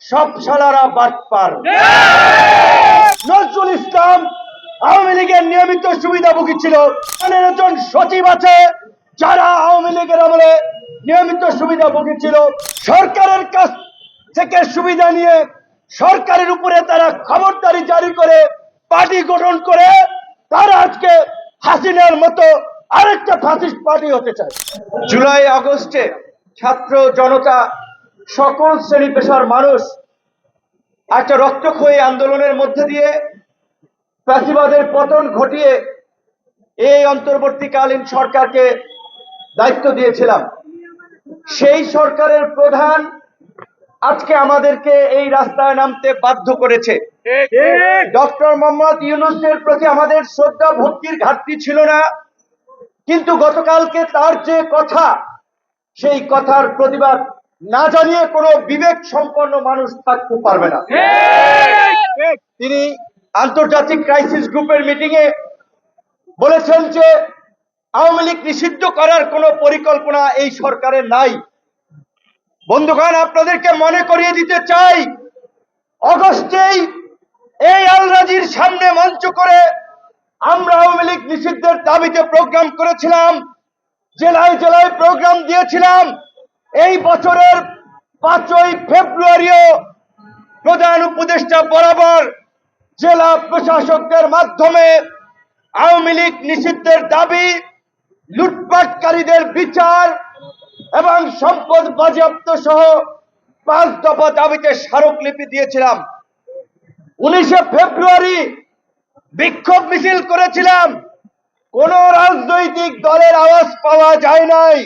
সব শালারা বাটপার। নজরুল ইসলাম আওয়ামী লীগের নিয়মিত সুবিধাভোগী ছিল। 15 জন সচিব আছে যারা আওয়ামী লীগের আমলে নিয়মিত সুবিধাভোগী ছিল। সরকারের কাছ থেকে সুবিধা নিয়ে সরকারের উপরে তারা খবরদারি জারি করে পার্টি গঠন করে তারা আজকে হাসিনার মতো আরেকটা ফ্যাসিস্ট পার্টি হতে চায়। জুলাই আগস্টে ছাত্র জনতা সকল শ্রেণী পেশার মানুষ একটা রক্তক্ষয়ী আন্দোলনের মধ্যে দিয়ে ফ্যাসিবাদের পতন ঘটিয়ে এই অন্তর্বর্তীকালীন সরকারকে দায়িত্ব দিয়েছিলাম। সেই সরকারের প্রধান আজকে আমাদেরকে এই রাস্তায় নামতে বাধ্য করেছে। ডক্টর মোহাম্মদ ইউনূসের প্রতি আমাদের শ্রদ্ধা ভক্তির ঘাটতি ছিল না, কিন্তু গতকালকে তার যে কথা, সেই কথার প্রতিবাদ না জানিয়ে কোনো বিবেক সম্পন্ন মানুষ থাকতে পারবে না। তিনি আন্তর্জাতিক ক্রাইসিস গ্রুপের মিটিং এ বলেছেন যে আওয়ামী লীগ নিষিদ্ধ করার কোনো পরিকল্পনা এই সরকারের নাই। বন্ধুগণ, আপনাদেরকে মনে করিয়ে দিতে চাই, অগস্টেই এই আলরাজির সামনে মঞ্চ করে আমরা আওয়ামী লীগ নিষিদ্ধের দাবিতে প্রোগ্রাম করেছিলাম, জেলায় জেলায় প্রোগ্রাম দিয়েছিলাম। এই বছরের 5ই ফেব্রুয়ারিও প্রধান উপদেষ্টা বরাবর জেলা প্রশাসকদের মাধ্যমে আওয়ামী লীগ নিষিদ্ধের দাবি, লুটপাটকারীদের বিচার এবং সম্পদ বাজেয়াপ্ত সহ 5 দফা দাবিতে স্মারকলিপি দিয়েছিলাম। 19শে ফেব্রুয়ারি বিক্ষোভ মিছিল করেছিলাম। কোন রাজনৈতিক দলের আওয়াজ পাওয়া যায় নাই,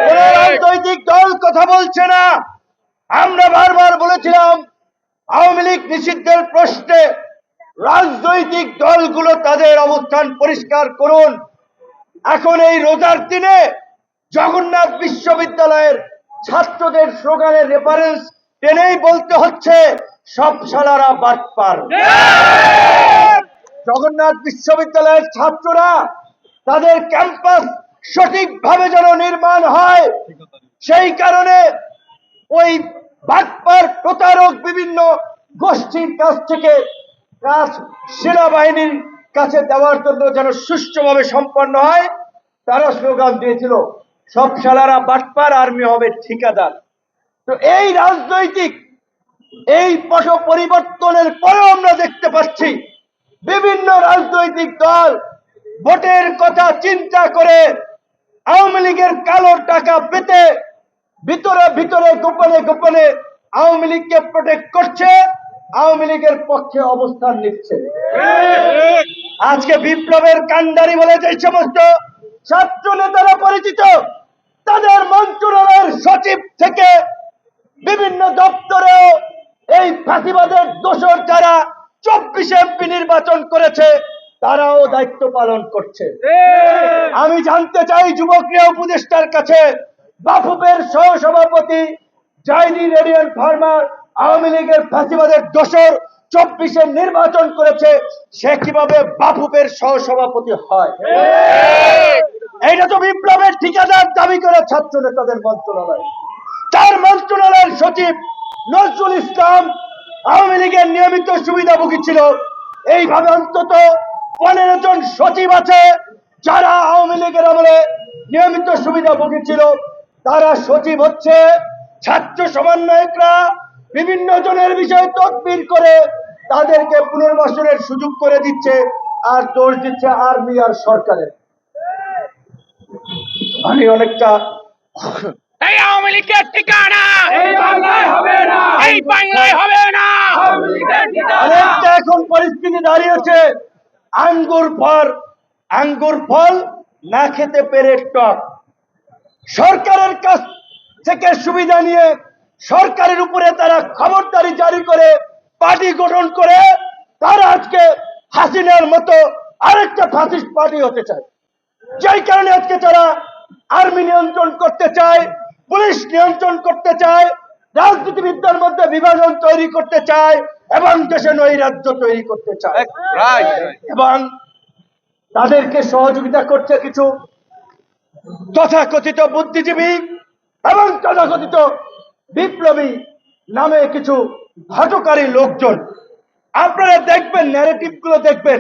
কোন রাজনৈতিক দল কথা বলছে না। আমরা বারবার বলেছিলাম আওয়ামী লীগ নিষিদ্ধের প্রশ্নে রাজনৈতিক দলগুলো তাদের অবস্থান পরিষ্কার করুন। এখন এই রোজার দিনে জগন্নাথ বিশ্ববিদ্যালয়ের ছাত্রদের স্লোগানের রেফারেন্স টেনেই বলতে হচ্ছে সব শালারা বাটপার। জগন্নাথ বিশ্ববিদ্যালয়ের ছাত্ররা তাদের ক্যাম্পাস সঠিকভাবে যেন নির্মাণ হয়, সেই কারণে ওই বাটপার প্রতারক বিভিন্ন গোষ্ঠীর কাছ থেকে কাজ সেনাবাহিনীর কাছে দেওয়ার জন্য যেন সুষ্ঠুভাবে সম্পন্ন হয়, তারা স্লোগান দিয়েছিল সব শালারা বাটপার, আর্মি হবে ঠিকাদার। তো এই রাজনৈতিক এই পট পরিবর্তনের পরেও আমরা দেখতে পাচ্ছি বিভিন্ন রাজনৈতিক দল ভোটের কথা চিন্তা করে আওয়ামী লীগের কালো টাকা পেতে ভিতরে ভিতরে গোপনে গোপনে আওয়ামী লীগকে প্রোটেক্ট করছে, আওয়ামী লীগের পক্ষে অবস্থান নিচ্ছে। আজকে বিপ্লবের কান্ডারি বলে যে সমস্ত ছাত্র নেতারা পরিচিত, তাদের মন্ত্রণালয়ের সচিব থেকে বিভিন্ন দপ্তরেও এই ফাঁসিবাদের দোসর যারা 24 এমপি নির্বাচন করেছে তারাও দায়িত্ব পালন করছে। আমি জানতে চাই যুবক্রিয়া উপদেষ্টার কাছে, বাফুফের সহসভাপতি জাহিদি রেডিয়ান ফার্মার আওয়ামী লীগের ফাঁসিবাদের দোসর 24 নির্বাচন করেছে, সে কিভাবে বাফুফের সহসভাপতি হয়? এইটা তো বিপ্লবের ঠিকাদার দাবি করে ছাত্র নেতাদের মন্ত্রণালয়। তার মন্ত্রণালয়ের সচিব নজরুল ইসলাম আওয়ামী লীগের নিয়মিত সুবিধাভোগী ছিল। এইভাবে অন্তত 15 জন সচিব আছে যারা আওয়ামী লীগের আমলে নিয়মিত সুবিধাভোগী ছিল। তারা সচিব হচ্ছে, ছাত্র সমন্বয়করা বিভিন্ন জনের বিষয়ে তদবির করে তাদেরকে পুনর্বাসনের সুযোগ করে দিচ্ছে, আর দোষ দিচ্ছে আর্মি আর সরকারের। আমি অনেকটা এই আওয়ামী লীগের ঠিকানা এই বাংলায় হবে না, এই বাংলায় হবে না। অনেকটা এখন পরিস্থিতি দাঁড়িয়েছে আঙ্গুর ফল না খেতে পেরে টক। সরকারের কাছ থেকে সুবিধা নিয়ে সরকারের উপরে তারা খবরদারি জারি করে পার্টি গঠন করে তারা আজকে হাসিনার মতো আরেকটা ফ্যাসিস্ট পার্টি হতে চায়। যেই কারণে আজকে তারা আর্মি নিয়ন্ত্রণ করতে চায়, পুলিশ নিয়ন্ত্রণ করতে চায়, রাজনীতিবিদদের মধ্যে বিভাজন তৈরি করতে চায় এবং দেশে নৈরাজ্য তৈরি করতে চায়। এবং তাদেরকে সহযোগিতা করছে কিছু তথাকথিত বুদ্ধিজীবী এবং তথাকথিত বিপ্লবী নামে কিছু হঠকারী লোকজন। আপনারা দেখবেন, ন্যারেটিভ গুলো দেখবেন,